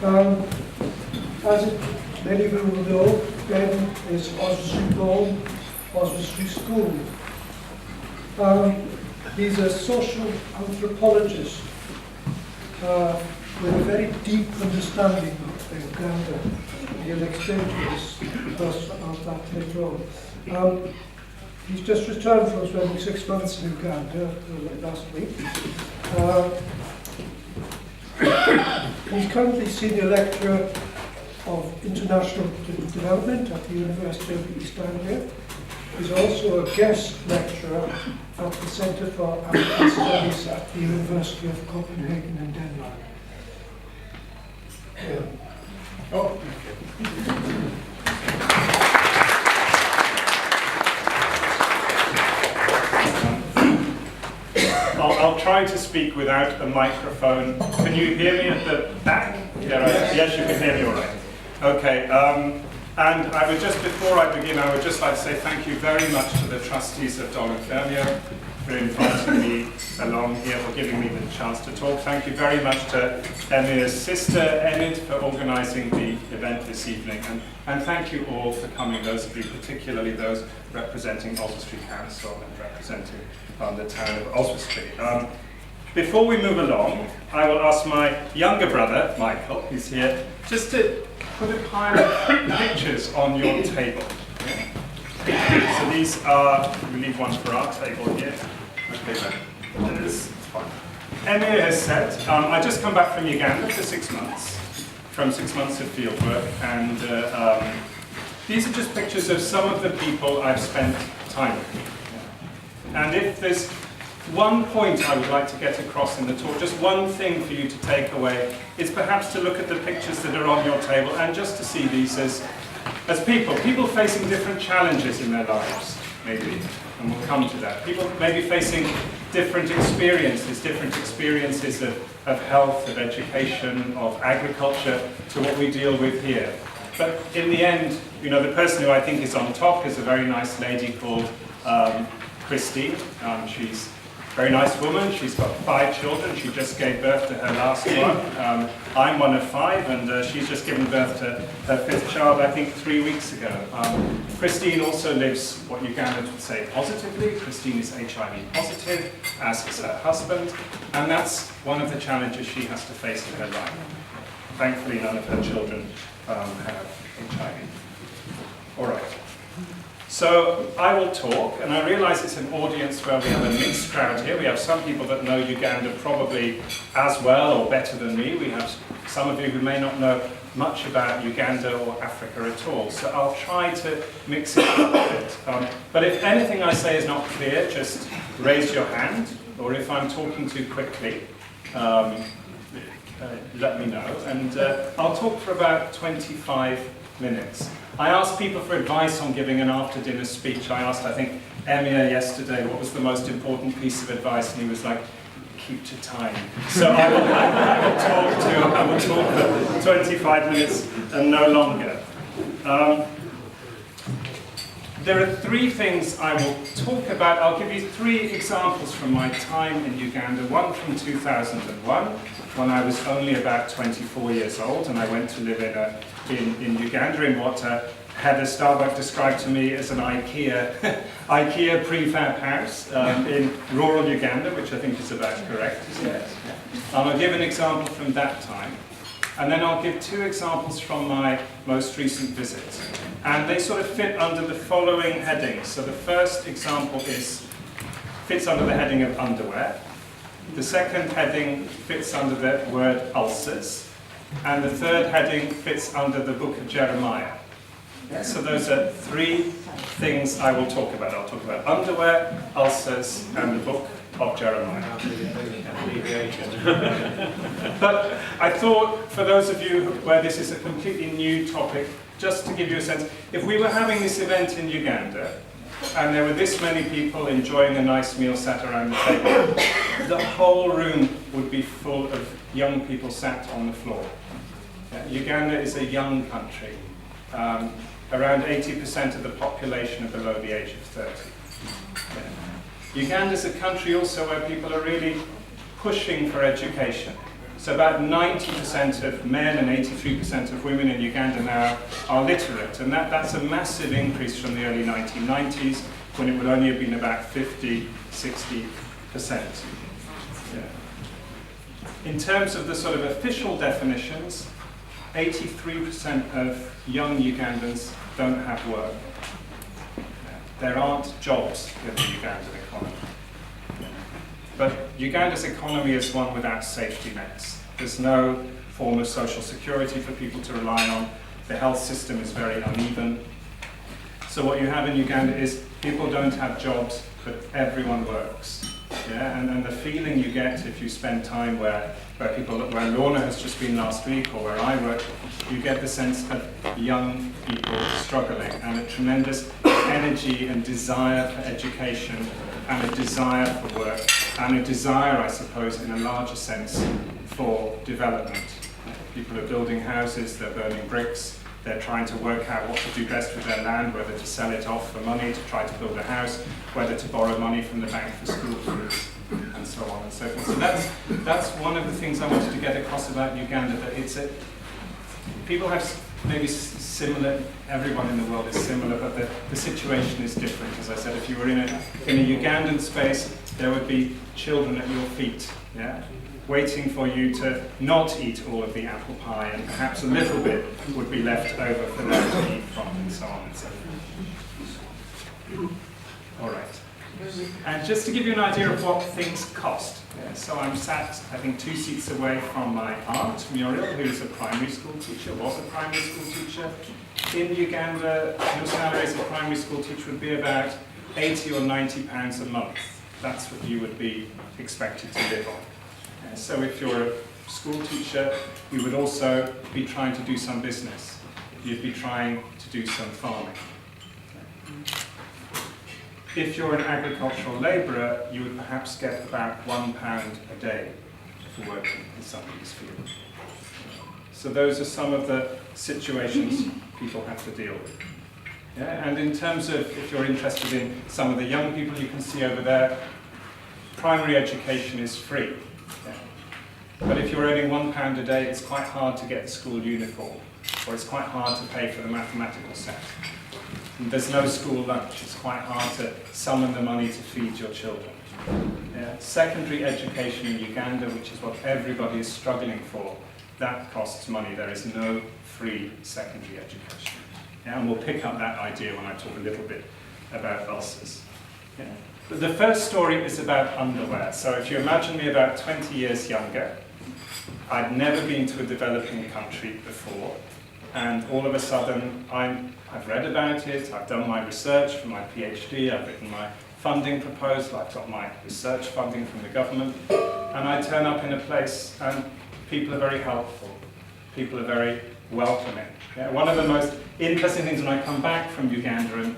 Um, as many of you will know, Ben is Oswestry born, Oswestry school. He's a social anthropologist with a very deep understanding of Uganda. He'll explain to us that later on. He's just returned from spending 6 months in Uganda last week. He's currently senior lecturer of international development at the University of East Anglia. He's also a guest lecturer at the Centre for African Studies at the University of Copenhagen in Denmark. Oh, I'll try to speak without a microphone. Can you hear me at the back? Yeah, right. Yes, you can hear me all right. Okay. And I would just, before I begin, I would just like to say thank you very much to the trustees of Dolen Ffermio for inviting me along here, for giving me the chance to talk. Thank you very much to Emir's sister, Enid, for organising the event this evening. And thank you all for coming, those of you, particularly those representing Oswestry Council and representing the town of Oswestry. Before we move along, I will ask my younger brother, Michael, who's here, just to put a pile of pictures on your table. Yeah? So these are, we leave one for our table here. Okay, that is fine. Emir has said, I just come back from Uganda for 6 months, from 6 months of field work, and these are just pictures of some of the people I've spent time with. Yeah. And if there's one point I would like to get across in the talk, just one thing for you to take away, is perhaps to look at the pictures that are on your table and just to see these as people facing different challenges in their lives, maybe, and we'll come to that. People maybe facing different experiences of health, of education, of agriculture, to what we deal with here. But in the end, you know, the person who I think is on top is a very nice lady called Christine. She's a very nice woman. She's got 5 children. She just gave birth to her last one. I'm one of 5, and she's just given birth to her 5th child, I think, 3 weeks ago. Christine also lives what Ugandans would say positively. Christine is HIV positive, as is her husband, and that's one of the challenges she has to face in her life. Thankfully, none of her children have HIV. All right. So I will talk, and I realise it's an audience where we have a mixed crowd here. We have some people that know Uganda probably as well or better than me. We have some of you who may not know much about Uganda or Africa at all. So I'll try to mix it up a bit. But if anything I say is not clear, just raise your hand, or if I'm talking too quickly, let me know. And I'll talk for about 25 minutes. I asked people for advice on giving an after-dinner speech. I asked, I think, Emir yesterday, what was the most important piece of advice, and he was like, keep to time. So I will talk for 25 minutes and no longer. There are 3 things I will talk about. I'll give you 3 examples from my time in Uganda. One from 2001, when I was only about 24 years old, and I went to live in Uganda in what Heather Starbuck described to me as an IKEA prefab house in rural Uganda, which I think is about correct, isn't it? I'll give an example from that time, and then I'll give 2 examples from my most recent visit. And they sort of fit under the following headings. So the first example fits under the heading of underwear. The second heading fits under the word ulcers. And the third heading fits under the book of Jeremiah. Yeah, so those are 3 things I will talk about. I'll talk about underwear, ulcers, and the book of Jeremiah. But I thought, for those of you where this is a completely new topic, just to give you a sense, if we were having this event in Uganda, and there were this many people enjoying a nice meal sat around the table, the whole room would be full of young people sat on the floor. Uganda is a young country. Around 80% of the population are below the age of 30. Uganda is a country also where people are really pushing for education. So about 90% of men and 83% of women in Uganda now are literate, and that's a massive increase from the early 1990s, when it would only have been about 50, 60%. Yeah. In terms of the sort of official definitions, 83% of young Ugandans don't have work. There aren't jobs in the Ugandan economy. But Uganda's economy is one without safety nets. There's no form of social security for people to rely on. The health system is very uneven. So what you have in Uganda is people don't have jobs, but everyone works. Yeah? And the feeling you get if you spend time where Lorna has just been last week, or where I work, you get the sense of young people struggling, and a tremendous energy and desire for education, and a desire for work, and a desire, I suppose, in a larger sense, for development. People are building houses, they're burning bricks, they're trying to work out what to do best with their land, whether to sell it off for money to try to build a house, whether to borrow money from the bank for school fees, and so on and so forth. So that's one of the things I wanted to get across about Uganda, that people have maybe similar, everyone in the world is similar, but the situation is different. As I said, if you were in a Ugandan space, there would be children at your feet, yeah, waiting for you to not eat all of the apple pie, and perhaps a little bit would be left over for them to eat from, and so on and so forth. All right. And just to give you an idea of what things cost, so I'm sat, I think, 2 seats away from my aunt, Muriel, who's a primary school teacher, was a primary school teacher. In Uganda, your salary as a primary school teacher would be about £80 or £90 a month. That's what you would be expected to live on. So if you're a school teacher, you would also be trying to do some business. You'd be trying to do some farming. If you're an agricultural labourer, you would perhaps get about £1 a day for working in somebody's field. So those are some of the situations people have to deal with. Yeah? And in terms of, if you're interested in some of the young people you can see over there, primary education is free. Yeah? But if you're earning £1 a day, it's quite hard to get the school uniform, or it's quite hard to pay for the mathematical set. And there's no school lunch. It's quite hard to summon the money to feed your children. Yeah. Secondary education in Uganda, which is what everybody is struggling for, that costs money. There is no free secondary education. Yeah, and we'll pick up that idea when I talk a little bit about ulcers. Yeah. But the first story is about underwear. So if you imagine me about 20 years younger, I'd never been to a developing country before, and all of a sudden I've read about it, I've done my research for my PhD, I've written my funding proposal, I've got my research funding from the government, and I turn up in a place and people are very helpful, people are very welcoming. Yeah, one of the most interesting things when I come back from Uganda, and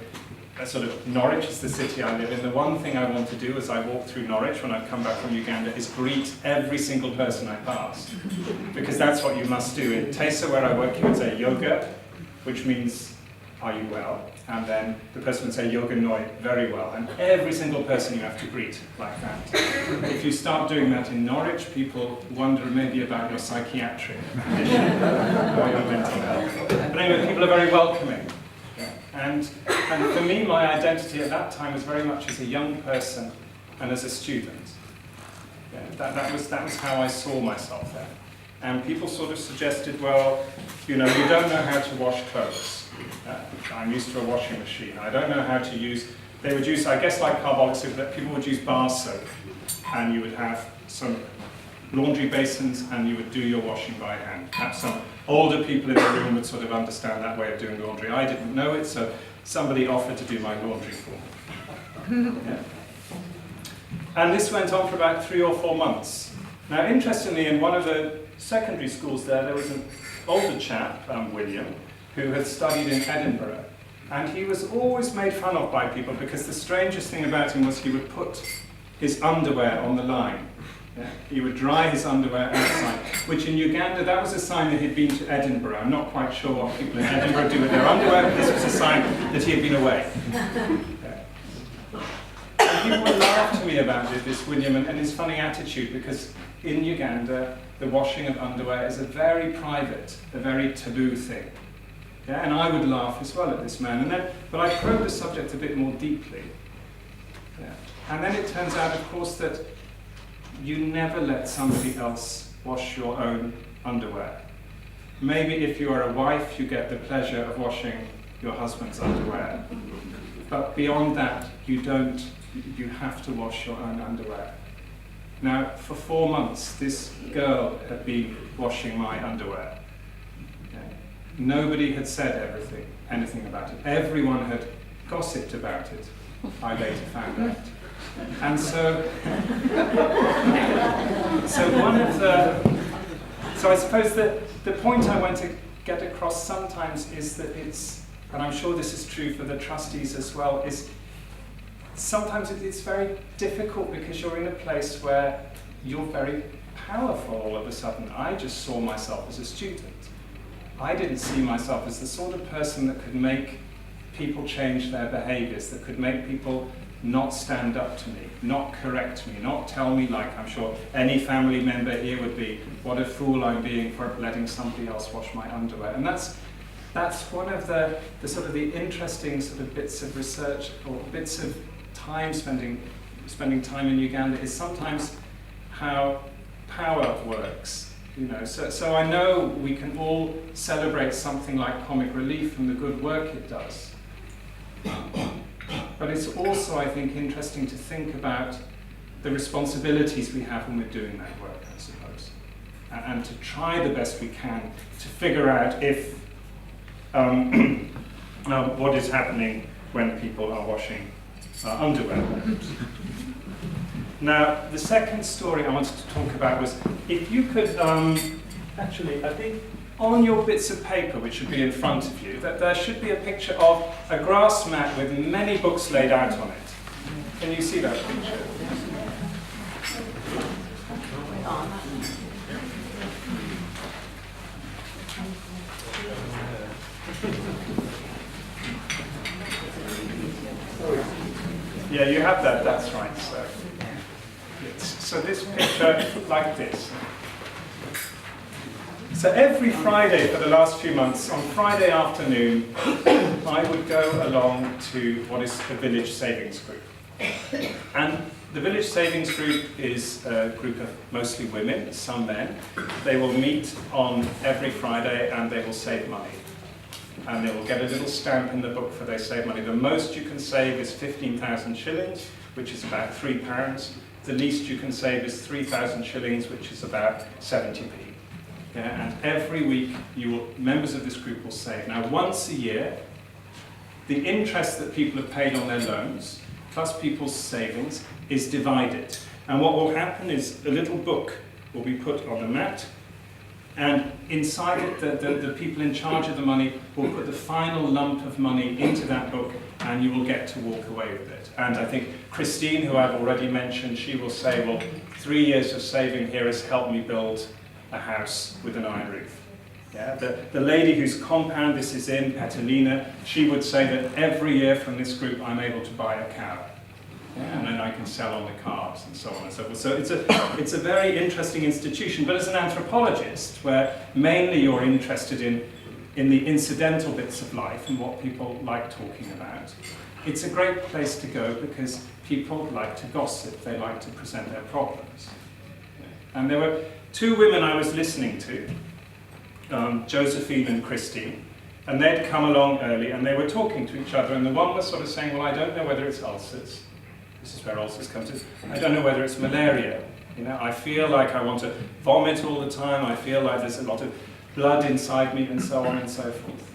sort of Norwich is the city I live in, the one thing I want to do as I walk through Norwich when I come back from Uganda is greet every single person I pass. Because that's what you must do. In Tesa, where I work, you would say yoga, which means, are you well? And then the person would say yoga noi, very well. And every single person you have to greet like that. If you start doing that in Norwich, people wonder maybe about your psychiatric condition or your mental health. But anyway, people are very welcoming. And for me, my identity at that time was very much as a young person and as a student. Yeah, that was how I saw myself then. And people sort of suggested, well, you know, you don't know how to wash clothes. I'm used to a washing machine. I don't know how to use, they would use, I guess like carbolic soap, that people would use bar soap. And you would have some laundry basins and you would do your washing by hand. Perhaps some older people in the room would sort of understand that way of doing laundry. I didn't know it, so somebody offered to do my laundry for me. Yeah. And this went on for about 3 or 4 months. Now, interestingly, in one of the secondary schools there was an older chap, William, who had studied in Edinburgh. And he was always made fun of by people because the strangest thing about him was he would put his underwear on the line. Yeah. He would dry his underwear outside, which in Uganda, that was a sign that he'd been to Edinburgh. I'm not quite sure what people in Edinburgh do with their underwear, but this was a sign that he had been away. Yeah. people laugh to me about this William and his funny attitude, because in Uganda, the washing of underwear is a very private, a very taboo thing. Yeah, and I would laugh as well at this man. But I probed the subject a bit more deeply. Yeah. And then it turns out, of course, that you never let somebody else wash your own underwear. Maybe if you are a wife, you get the pleasure of washing your husband's underwear. But beyond that, you have to wash your own underwear. Now, for 4 months, this girl had been washing my underwear. Okay. Nobody had said anything about it. Everyone had gossiped about it, I later found out. And so I suppose that the point I want to get across sometimes is that and I'm sure this is true for the trustees as well, is sometimes it's very difficult because you're in a place where you're very powerful all of a sudden. I just saw myself as a student. I didn't see myself as the sort of person that could make people change their behaviors, that could make people not stand up to me, not correct me, not tell me, like I'm sure any family member here would be, what a fool I'm being for letting somebody else wash my underwear. And that's one of the sort of the interesting sort of bits of research, or bits of time spending time in Uganda, is sometimes how power works. You know, so I know we can all celebrate something like Comic Relief and the good work it does. But it's also, I think, interesting to think about the responsibilities we have when we're doing that work, I suppose, and to try the best we can to figure out if what is happening when people are washing underwear. Now, the second story I wanted to talk about was, if you could, actually, I think on your bits of paper, which should be in front of you, that there should be a picture of a grass mat with many books laid out on it. Can you see that picture? Yeah, you have that, that's right. So this picture, like this. So every Friday for the last few months, on Friday afternoon, I would go along to what is the Village Savings Group. And the Village Savings Group is a group of mostly women, some men. They will meet on every Friday and they will save money. And they will get a little stamp in the book for they save money. The most you can save is 15,000 shillings, which is about £3. The least you can save is 3,000 shillings, which is about 70p. Yeah, and every week, members of this group will save. Now, once a year, the interest that people have paid on their loans, plus people's savings, is divided. And what will happen is a little book will be put on the mat, and inside it, the people in charge of the money will put the final lump of money into that book, and you will get to walk away with it. And I think Christine, who I've already mentioned, she will say, well, 3 years of saving here has helped me build a house with an iron roof. Yeah? The lady whose compound this is in, Petalina, she would say that every year from this group I'm able to buy a cow. Yeah, and then I can sell on the calves and so on and so forth. So it's a very interesting institution. But as an anthropologist, where mainly you're interested in the incidental bits of life and what people like talking about, it's a great place to go because people like to gossip. They like to present their problems. And there were 2 women I was listening to, Josephine and Christine, and they'd come along early and they were talking to each other, and the one was sort of saying, well, I don't know whether it's ulcers. This is where ulcers come to. I don't know whether it's malaria. You know, I feel like I want to vomit all the time. I feel like there's a lot of blood inside me, and so on and so forth.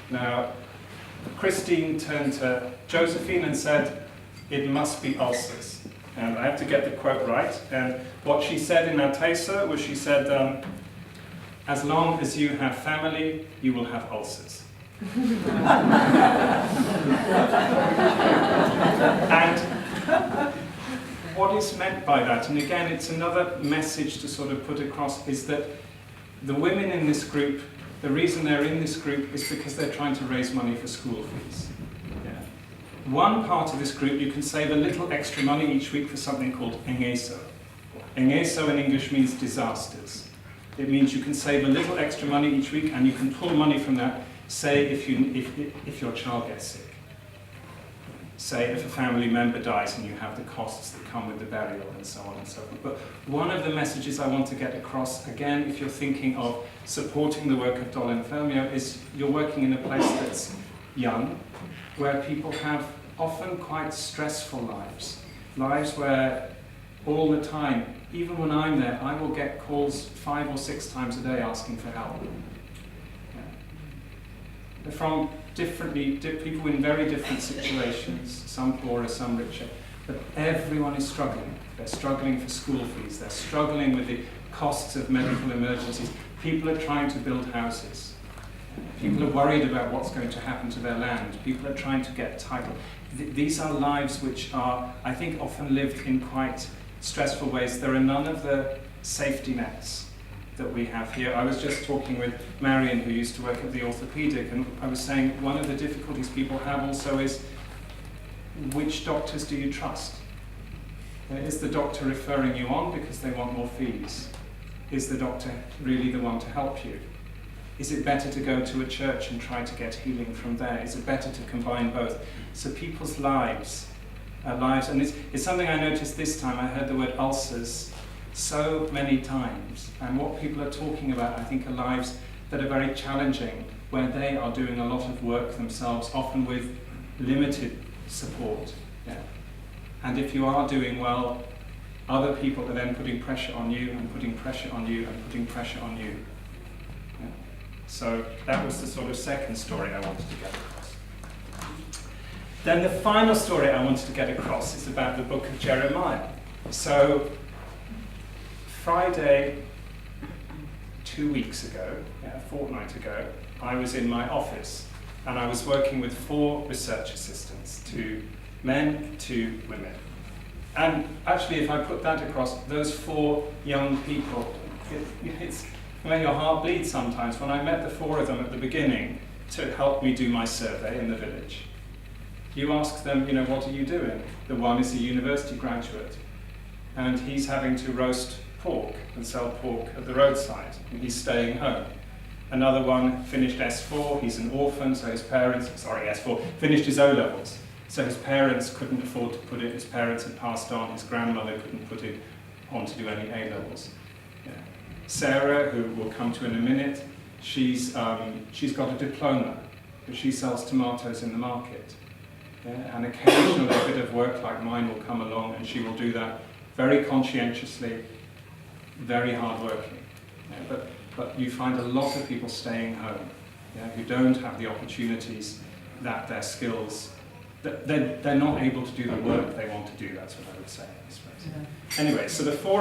Now, Christine turned to Josephine and said, it must be ulcers. And I have to get the quote right. And what she said in Atesa was, she said, as long as you have family, you will have ulcers. And what is meant by that, and again it's another message to sort of put across, is that the women in this group, the reason they're in this group is because they're trying to raise money for school fees. Yeah. one part of this group, you can save a little extra money each week for something called engeso. Engeso in English means disasters. It means you can save a little extra money each week, and you can pull money from that, say if your child gets sick. Say if a family member dies and you have the costs that come with the burial and so on and so forth. But one of the messages I want to get across, again, if you're thinking of supporting the work of Dolen Ffermio, is you're working in a place that's young, where people have often quite stressful lives. Lives where all the time, even when I'm there, I will get calls 5 or 6 times a day asking for help. Yeah. They're from people in very different situations, some poorer, some richer, but everyone is struggling. They're struggling for school fees, they're struggling with the costs of medical emergencies. People are trying to build houses. People are worried about what's going to happen to their land. People are trying to get title. These are lives which are, I think, often lived in quite stressful ways. There are none of the safety nets that we have here. I was just talking with Marion, who used to work at the orthopedic, and I was saying one of the difficulties people have also is, which doctors do you trust? Is the doctor referring you on because they want more fees? Is the doctor really the one to help you? Is it better to go to a church and try to get healing from there? Is it better to combine both? So people's lives, and it's something I noticed this time. I heard the word ulcers so many times, and what people are talking about, I think, are lives that are very challenging, where they are doing a lot of work themselves, often with limited support. Yeah. And if you are doing well, other people are then putting pressure on you, and putting pressure on you, and putting pressure on you. Yeah. So that was the sort of second story I wanted to get across. Then the final story I wanted to get across is about the book of Jeremiah. So Friday, 2 weeks ago, a fortnight ago, I was in my office and I was working with 4 research assistants, 2 men, 2 women. And actually, if I put that across, those 4 young people, it's where your heart bleeds sometimes. When I met the 4 of them at the beginning to help me do my survey in the village, you ask them, what are you doing? The one is a university graduate, and he's having to roast pork and sell pork at the roadside, and he's staying home. Another one finished S4, he's an orphan, so his parents, S4, finished his O-levels, so his parents couldn't afford to put it, his parents had passed on, his grandmother couldn't put it on to do any A-levels. Yeah. Sarah, who we'll come to in a minute, she's got a diploma, but she sells tomatoes in the market. Yeah. And occasionally a bit of work like mine will come along, and she will do that very conscientiously, very hard-working. Yeah, but you find a lot of people staying home, who don't have the opportunities that their skills, they're not able to do the work they want to do, that's what I would say, I suppose. Yeah. Anyway, so the 4